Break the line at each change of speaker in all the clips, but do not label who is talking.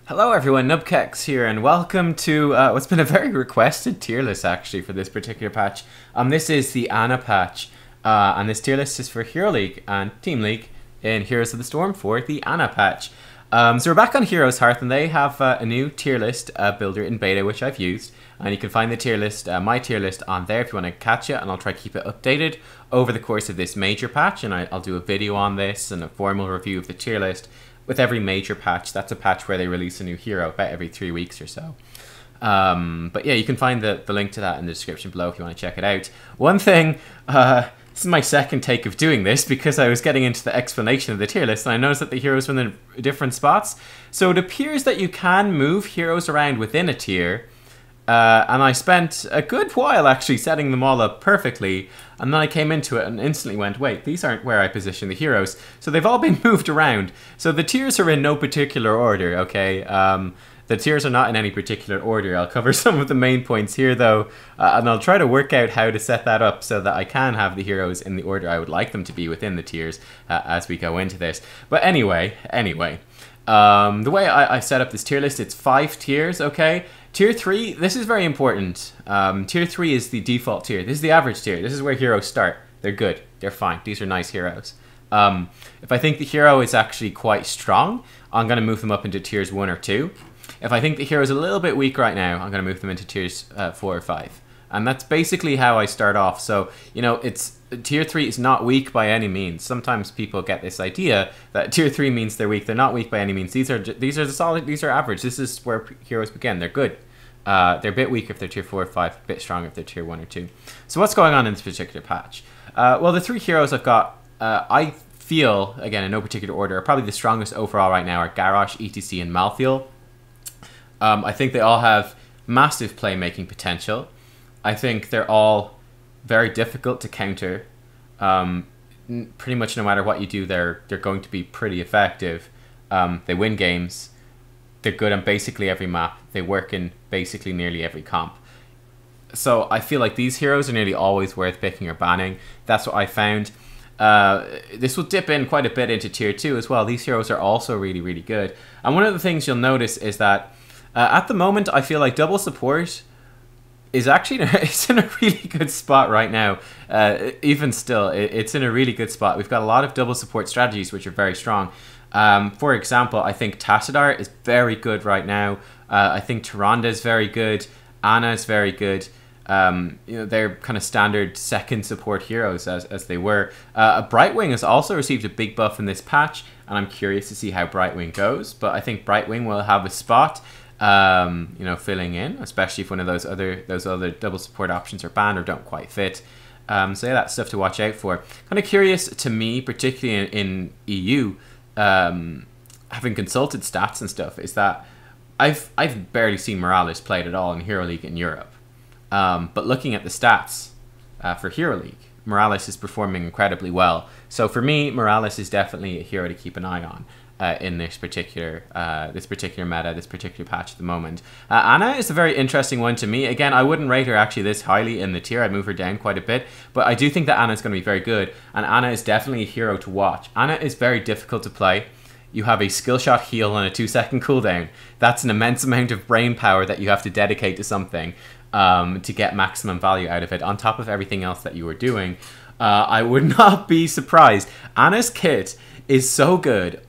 Hello everyone, Nubkeks here, and welcome to what's been a very requested tier list actually for this particular patch. This is the Ana patch, and this tier list is for Hero League and Team League in Heroes of the Storm for the Ana patch. So we're back on Heroes Hearth, and they have a new tier list builder in beta, which I've used, and you can find the tier list, my tier list, on there if you want to catch it, and I'll try to keep it updated over the course of this major patch, and I'll do a video on this and a formal review of the tier list. With every major patch, that's a patch where they release a new hero about every 3 weeks or so. But yeah, you can find the link to that in the description below if you want to check it out. One thing, this is my second take of doing this because I was getting into the explanation of the tier list and I noticed that the heroes were in different spots. So it appears that you can move heroes around within a tier. And I spent a good while actually setting them all up perfectly, and then I came into it and instantly went, wait, these aren't where I position the heroes. So they've all been moved around. So the tiers are in no particular order, okay? The tiers are not in any particular order. I'll cover some of the main points here though, and I'll try to work out how to set that up so that I can have the heroes in the order I would like them to be within the tiers as we go into this. But anyway, the way I set up this tier list, it's 5 tiers, okay? Tier 3, this is very important. Tier 3 is the default tier. This is the average tier. This is where heroes start. They're good. They're fine. These are nice heroes. If I think the hero is actually quite strong, I'm going to move them up into tiers 1 or 2. If I think the hero is a little bit weak right now, I'm going to move them into tiers 4 or 5. And that's basically how I start off. So, you know, tier 3 is not weak by any means. Sometimes people get this idea that tier 3 means they're weak. They're not weak by any means. These are average. This is where heroes begin. They're good. They're a bit weak if they're tier 4 or 5, a bit strong if they're tier 1 or 2. So what's going on in this particular patch? Well, the 3 heroes I've got, I feel, again, in no particular order, are probably the strongest overall right now are Garrosh, ETC, and Malthael. I think they all have massive playmaking potential. I think they're all very difficult to counter. Pretty much no matter what you do, they're going to be pretty effective. They win games. They're good on basically every map. They work in basically nearly every comp. So I feel like these heroes are nearly always worth picking or banning. That's what I found. This will dip in quite a bit into tier 2 as well. These heroes are also really, really good. And one of the things you'll notice is that at the moment, I feel like double support is actually it's in a really good spot right now. Even still, it's in a really good spot. We've got a lot of double support strategies which are very strong. For example, I think Tassadar is very good right now. I think Tyrande is very good. Ana is very good. You know, they're kind of standard second support heroes as they were. Brightwing has also received a big buff in this patch, and I'm curious to see how Brightwing goes. But I think Brightwing will have a spot. You know, filling in, especially if one of those other double support options are banned or don't quite fit. So yeah, that's stuff to watch out for. Kind of curious to me, particularly in EU, having consulted stats and stuff, is that I've barely seen Morales played at all in Hero League in Europe. But looking at the stats for Hero League, Morales is performing incredibly well. So for me, Morales is definitely a hero to keep an eye on. In this particular meta, this particular patch at the moment. Ana is a very interesting one to me. Again, I wouldn't rate her actually this highly in the tier. I'd move her down quite a bit, but I do think that Ana is going to be very good, and Ana is definitely a hero to watch. Ana is very difficult to play. You have a skill shot heal and a 2-second cooldown. That's an immense amount of brain power that you have to dedicate to something to get maximum value out of it, on top of everything else that you are doing. I would not be surprised. Ana's kit is so good.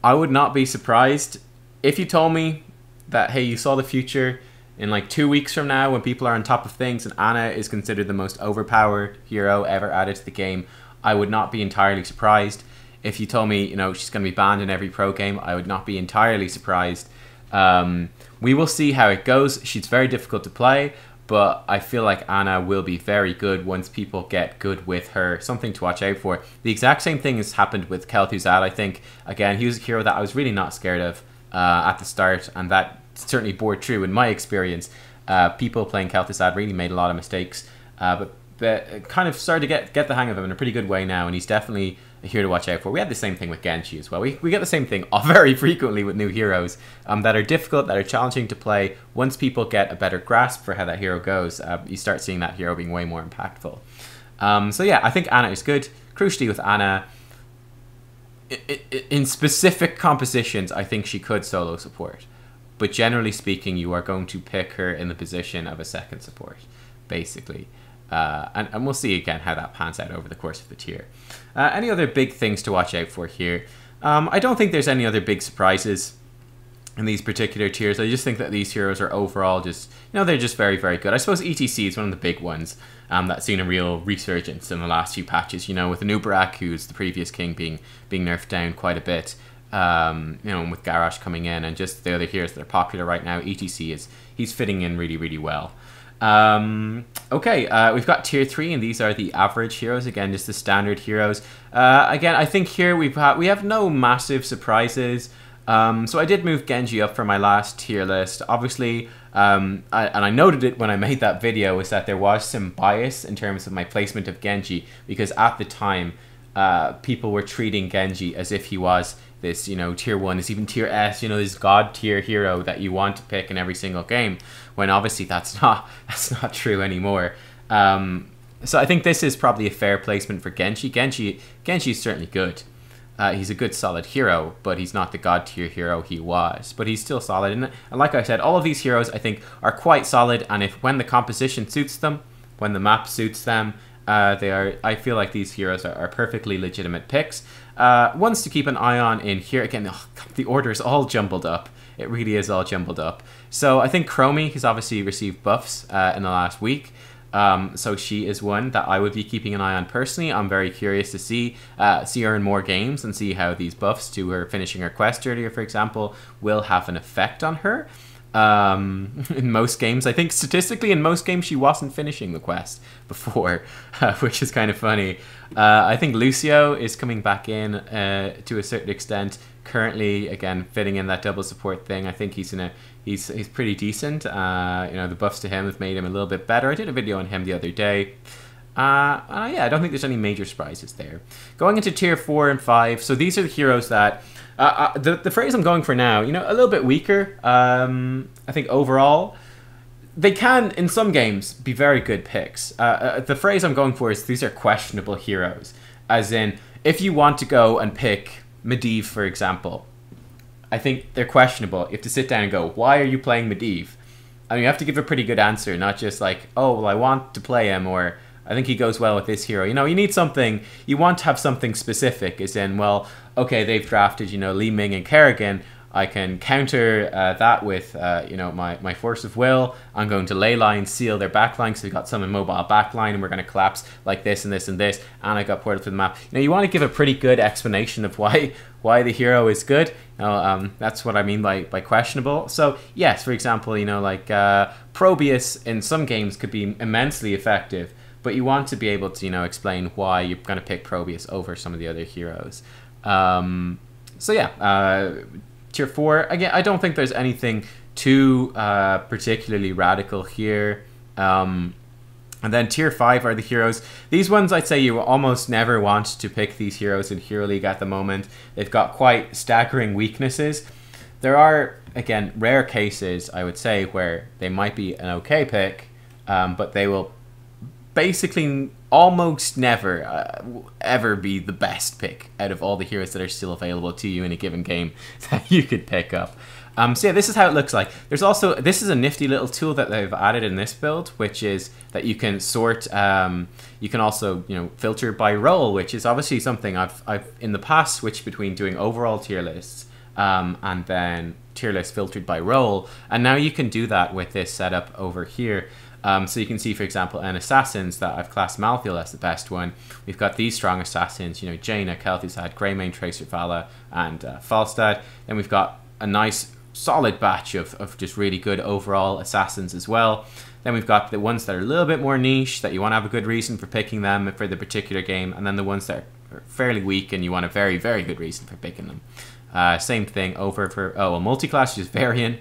I would not be surprised if you told me that, hey, you saw the future in like 2 weeks from now when people are on top of things and Ana is considered the most overpowered hero ever added to the game. I would not be entirely surprised. If you told me, you know, she's going to be banned in every pro game, I would not be entirely surprised. We will see how it goes. She's very difficult to play, but I feel like Ana will be very good once people get good with her. Something to watch out for. The exact same thing has happened with Calathea, I think. Again, he was a hero that I was really not scared of at the start, and that certainly bore true in my experience. People playing Calathea really made a lot of mistakes, but kind of started to get the hang of him in a pretty good way now, and he's definitely a hero to watch out for. We had the same thing with Genji as well. We get the same thing very frequently with new heroes that are difficult, that are challenging to play. Once people get a better grasp for how that hero goes, you start seeing that hero being way more impactful. So yeah, I think Ana is good. Crucially with Ana, in specific compositions, I think she could solo support. But generally speaking, you are going to pick her in the position of a second support, basically. And we'll see again how that pans out over the course of the tier. Any other big things to watch out for here? I don't think there's any other big surprises in these particular tiers. I just think that these heroes are overall just, they're just very, very good. I suppose ETC is one of the big ones that's seen a real resurgence in the last few patches, with Nubkeks, who's the previous king, being nerfed down quite a bit, and with Garrosh coming in, and just the other heroes that are popular right now. ETC he's fitting in really, really well. Okay, we've got tier 3, and these are the average heroes. Again, just the standard heroes. Again, I think here we have no massive surprises. So I did move Genji up for my last tier list. Obviously, and I noted it when I made that video, is that there was some bias in terms of my placement of Genji, because at the time, people were treating Genji as if he was this, tier 1, is even tier S, this god tier hero that you want to pick in every single game, when obviously that's not true anymore. So I think this is probably a fair placement for Genji. Genji is certainly good. He's a good solid hero, but he's not the god tier hero he was. But he's still solid. And like I said, all of these heroes I think are quite solid. And when the composition suits them, when the map suits them, I feel like these heroes are perfectly legitimate picks. Ones to keep an eye on in here. Again, the order is all jumbled up. It really is all jumbled up. So I think Chromie has obviously received buffs in the last week. So she is one that I would be keeping an eye on personally. I'm very curious to see her in more games and see how these buffs to her finishing her quest earlier, for example, will have an effect on her. In most games, I think statistically in most games she wasn't finishing the quest before, which is kind of funny. I think Lucio is coming back in to a certain extent. Currently, again, fitting in that double support thing. I think he's pretty decent. The buffs to him have made him a little bit better. I did a video on him the other day. Yeah, I don't think there's any major surprises there. Going into tier 4 and 5, so these are the heroes that the phrase I'm going for now, a little bit weaker. I think overall, they can in some games be very good picks. The phrase I'm going for is these are questionable heroes, as in if you want to go and pick Medivh, for example, I think they're questionable. You have to sit down and go, why are you playing Medivh? I mean, you have to give a pretty good answer, not just like, oh, well, I want to play him, or I think he goes well with this hero. You need something, you want to have something specific, as in, well, okay, they've drafted, Li Ming and Kerrigan. I can counter that with, my force of will. I'm going to ley line, seal their backline, so we've got some immobile backline, and we're going to collapse like this and this and this, and I got portal to the map. You want to give a pretty good explanation of why the hero is good. That's what I mean by questionable. So, yes, for example, Probius in some games could be immensely effective, but you want to be able to, explain why you're going to pick Probius over some of the other heroes. So, yeah, tier 4, again, I don't think there's anything too particularly radical here. And then tier 5 are the heroes. These ones, I'd say you almost never want to pick these heroes in Hero League at the moment. They've got quite staggering weaknesses. There are, again, rare cases, I would say, where they might be an okay pick, but they will basically almost never ever be the best pick out of all the heroes that are still available to you in a given game that you could pick up. So yeah, this is how it looks like. There's also, this is a nifty little tool that they've added in this build, which is that you can sort, you can also, filter by role, which is obviously something I've in the past switched between doing overall tier lists and then tier lists filtered by role, and now you can do that with this setup over here. So you can see, for example, in Assassins that I've classed Malthael as the best one. We've got these strong Assassins, Jaina, Calathea, Greymane, Tracer, Vala, and Falstad. Then we've got a nice solid batch of just really good overall Assassins as well. Then we've got the ones that are a little bit more niche, that you want to have a good reason for picking them for the particular game, and then the ones that are fairly weak and you want a very, very good reason for picking them. Same thing over for, multi-class is Varian.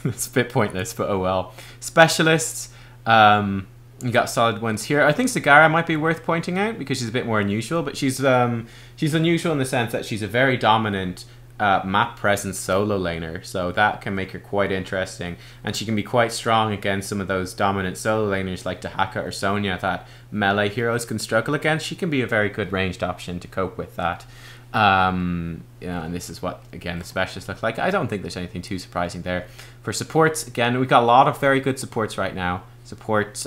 It's a bit pointless, but oh well. Specialists, you got solid ones here. I think Zagara might be worth pointing out because she's a bit more unusual, but she's unusual in the sense that she's a very dominant map presence solo laner, so that can make her quite interesting, and she can be quite strong against some of those dominant solo laners like Dahaka or Sonya that melee heroes can struggle against. She can be a very good ranged option to cope with that. And this is what, again, the specialists look like. I don't think there's anything too surprising there. For supports, again, we've got a lot of very good supports right now. Support,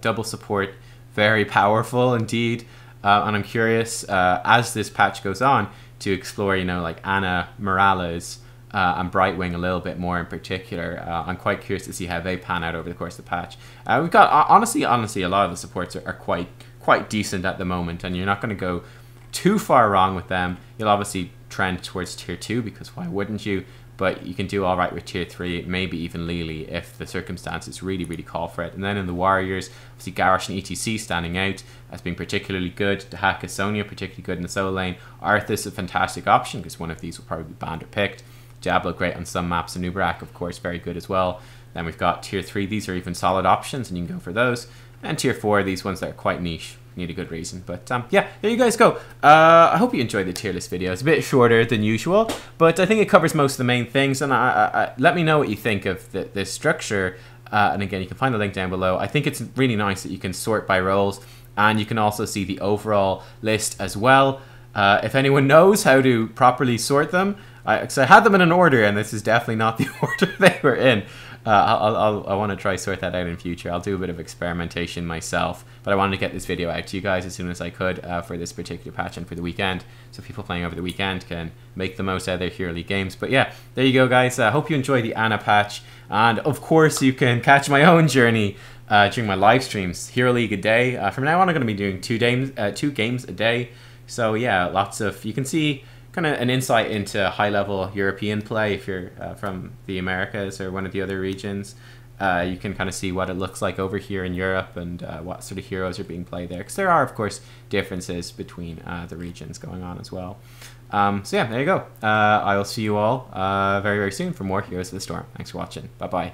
double support, very powerful indeed. And I'm curious, as this patch goes on, to explore, like Ana Morales and Brightwing a little bit more in particular. I'm quite curious to see how they pan out over the course of the patch. We've got, honestly, a lot of the supports are quite decent at the moment, and you're not going to go too far wrong with them. You'll obviously trend towards tier 2, because why wouldn't you? But you can do all right with tier 3, maybe even Lily if the circumstances really, really call for it. And then in the Warriors, obviously Garrosh and ETC standing out as being particularly good. Dahaka, Sonya particularly good in the solo lane. Arthas a fantastic option, because one of these will probably be banned or picked. Diablo great on some maps, and Nubkeks of course very good as well. Then we've got tier 3, these are even solid options and you can go for those. And tier 4, these ones that are quite niche, need a good reason. But yeah, there you guys go. I hope you enjoyed the tier list video. It's a bit shorter than usual, but I think it covers most of the main things. And let me know what you think of this structure. And again, you can find the link down below. I think it's really nice that you can sort by roles, and you can also see the overall list as well. If anyone knows how to properly sort them, because I had them in an order, and this is definitely not the order they were in. I want to try sort that out in future. I'll do a bit of experimentation myself, but I wanted to get this video out to you guys as soon as I could for this particular patch and for the weekend, so people playing over the weekend can make the most out of their Hero League games. But yeah, there you go guys. I hope you enjoy the Ana patch, and of course you can catch my own journey during my live streams. Hero League a day. From now on I'm going to be doing two games a day, so yeah, lots of, you can see kind of an insight into high-level European play if you're from the Americas or one of the other regions. You can kind of see what it looks like over here in Europe, and what sort of heroes are being played there, because there are, of course, differences between the regions going on as well. So yeah, there you go. I will see you all very, very soon for more Heroes of the Storm. Thanks for watching. Bye-bye.